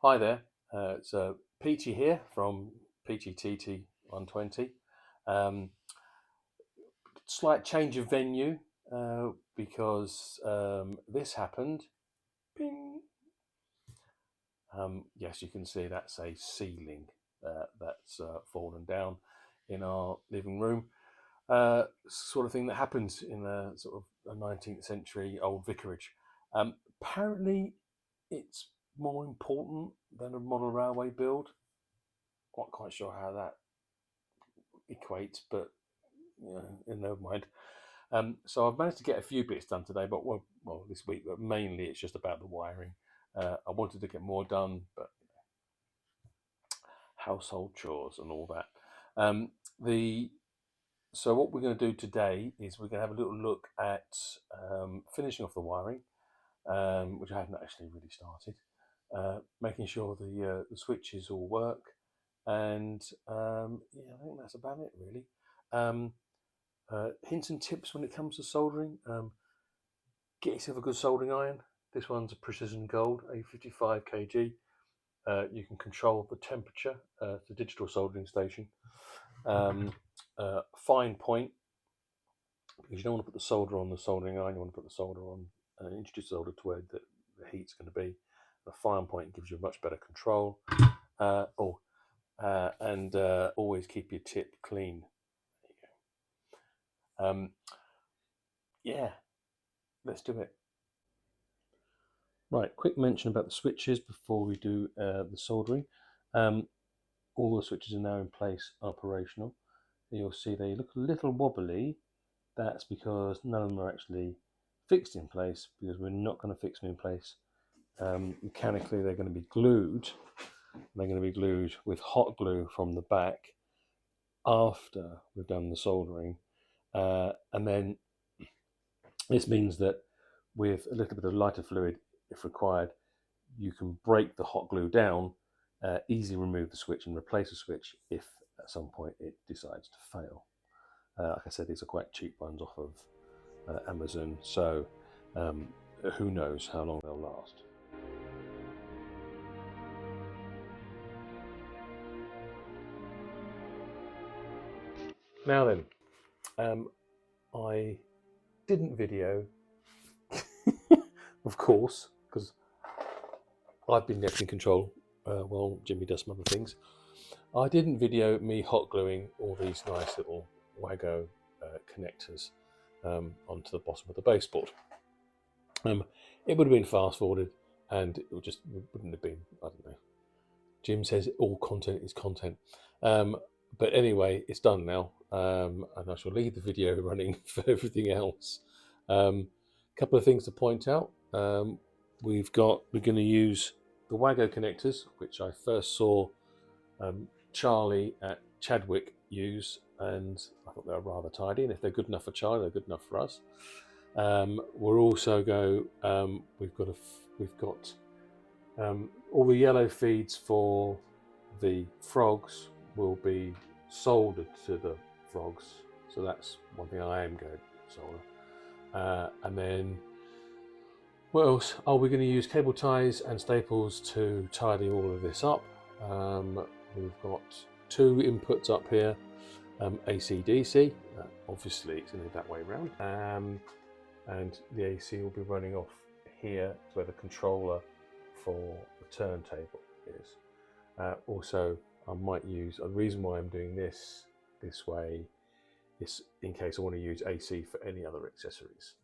Hi there, it's Peachy here from Peachy TT120. Um, Slight change of venue because this happened. Ping. Yes, you can see that's a ceiling that's fallen down in our living room. Sort of thing that happens in a sort of a 19th century old vicarage. Apparently, it's more important than a model railway build. Not quite sure how that equates, but never mind. So I've managed to get a few bits done today, but well this week, but mainly it's just about the wiring. I wanted to get more done, but household chores and all that. The So what we're going to do today is we're going to have a little look at finishing off the wiring, which I haven't actually really started. Making sure the switches all work, and yeah, I think that's about it really. Um, Hints and tips when it comes to soldering. Get yourself a good soldering iron. This one's a Precision Gold, a 55 kg. You can control the temperature. It's a digital soldering station. Fine point, because you don't want to put the solder on the soldering iron. You want to put the solder on and introduce the solder to where the heat's going to be. The fine point gives you much better control. And always keep your tip clean. There you go. Yeah, let's do it. Right, quick mention about the switches before we do the soldering. All the switches are now in place, operational. You'll see they look a little wobbly. That's because none of them are actually fixed in place, because we're not going to fix them in place. Mechanically, they're going to be glued. They're going to be glued with hot glue from the back after we've done the soldering. And then this means that with a little bit of lighter fluid, if required, you can break the hot glue down, easily remove the switch and replace the switch if at some point it decides to fail. Like I said, these are quite cheap ones off of Amazon, so who knows how long they'll last. Now then, I didn't video, of course, because I've been left in control while Jimmy does some other things. I didn't video me hot gluing all these nice little Wago connectors onto the bottom of the baseboard. It would have been fast forwarded, and it wouldn't have been, I don't know. Jim says all content is content. But anyway, it's done now, and I shall leave the video running for everything else. Couple of things to point out. We're going to use the Wago connectors, which I first saw Charlie at Chadwick use, and I thought they were rather tidy. And if they're good enough for Charlie, they're good enough for us. We're also we've got all the yellow feeds for the frogs will be soldered to the frogs, so that's one thing I am going to solder. And then what else? Oh, we're going to use cable ties and staples to tidy all of this up. We've got two inputs up here, AC DC. Obviously, it's going to be that way around. And the AC will be running off here where the controller for the turntable is. Also, I might use a reason why I'm doing this way is in case I want to use AC for any other accessories.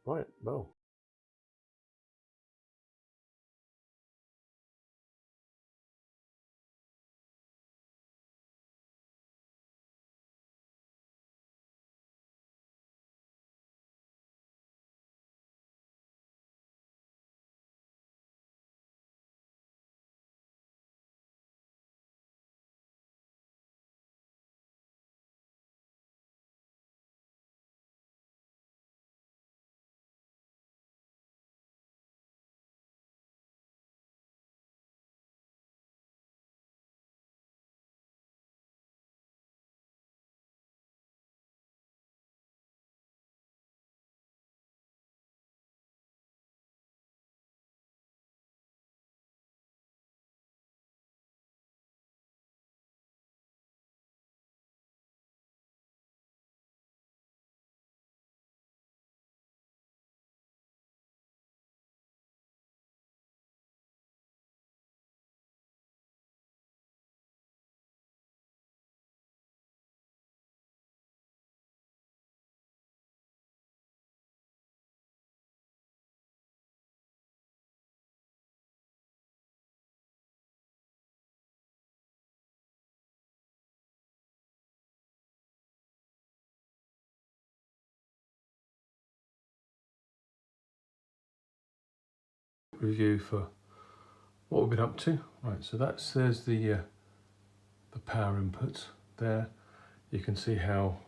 Right, well. review for what we've been up to. Right, so there's the power inputs there. You can see how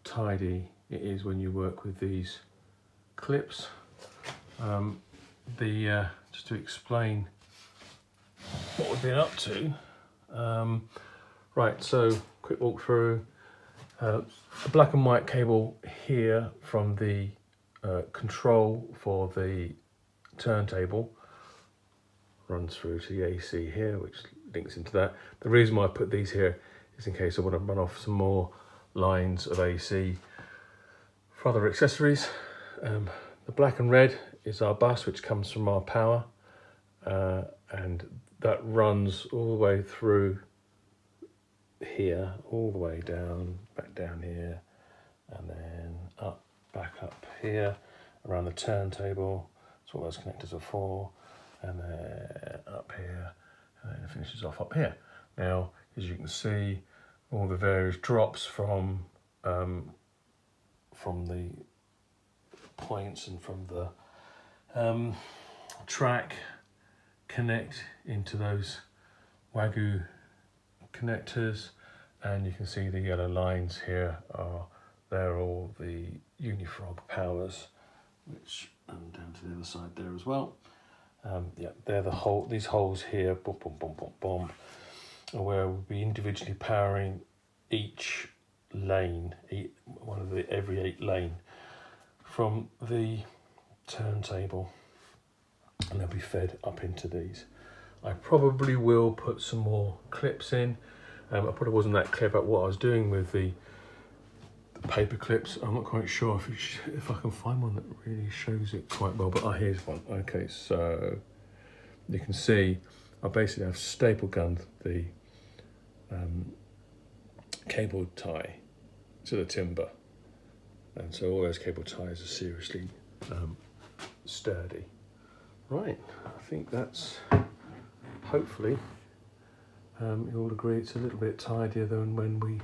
tidy it is when you work with these clips. Just to explain what we've been up to. Right, so quick walk through. A black and white cable here from the control for the turntable runs through to the AC here, which links into that. The reason why I put these here is in case I want to run off some more lines of AC for other accessories. The black and red is our bus, which comes from our power, and that runs all the way through here, all the way down, back down here, and then up, back up here, around the turntable. That's what those connectors are for, and then up here, and then it finishes off up here. Now, as you can see, all the various drops from the points and from the track connect into those Wagyu connectors, and you can see the yellow lines here they're all the Uni-frog powers, which down to the other side there as well. Yeah, they're these holes here, boom, boom, boom, boom, boom, where we'll be individually powering each lane, every 8 lane from the turntable, and they'll be fed up into these. I probably will put some more clips in. I probably wasn't that clear about what I was doing with the paper clips. I'm not quite sure if I can find one that really shows it quite well, but here's one. Okay, so you can see I basically have staple gunned the cable tie to the timber, and so all those cable ties are seriously sturdy. Right, I think that's, hopefully you'll agree it's a little bit tidier than when we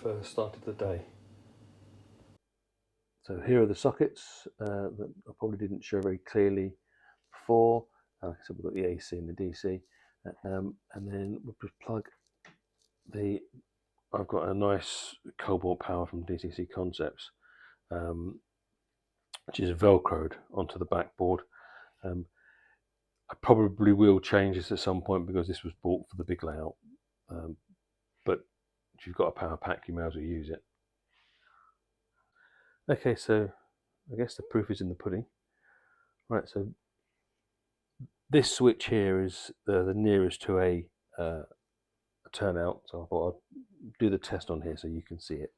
first started the day. So here are the sockets that I probably didn't show very clearly before. So we've got the AC and the DC, and then we'll just plug I've got a nice cobalt power from DCC Concepts, which is velcroed onto the backboard. I probably will change this at some point because this was bought for the big layout, but if you've got a power pack, you may as well use it. Okay, so I guess the proof is in the pudding. Right, so this switch here is the nearest to a turnout, so I thought I'd do the test on here so you can see it.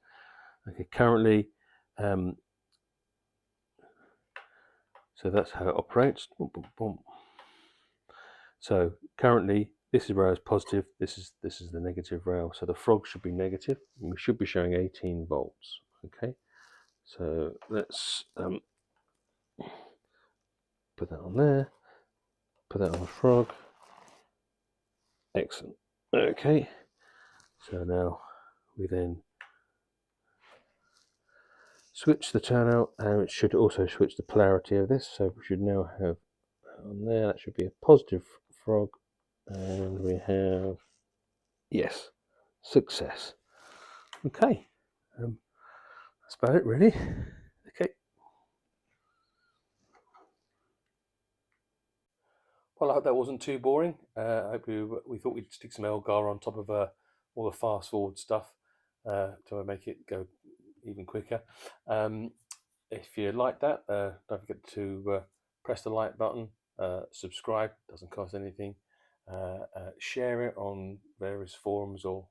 Okay, currently, so that's how it operates. Boom, boom, boom. So currently, this is rail is positive. This is the negative rail. So the frog should be negative, and we should be showing 18 volts. Okay, so let's put that on there. Put that on the frog. Excellent. Okay, so now we then switch the turnout, and it should also switch the polarity of this. So we should now have on there, that should be a positive frog, and we have, yes, success. Okay, that's about it really. Okay. Well, I hope that wasn't too boring. I hope we thought we'd stick some Elgar on top of all the fast forward stuff to make it go even quicker. If you like that, don't forget to press the like button, subscribe, doesn't cost anything, share it on various forums or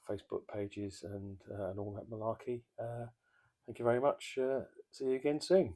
Facebook pages and all that malarkey. Thank you very much. See you again soon.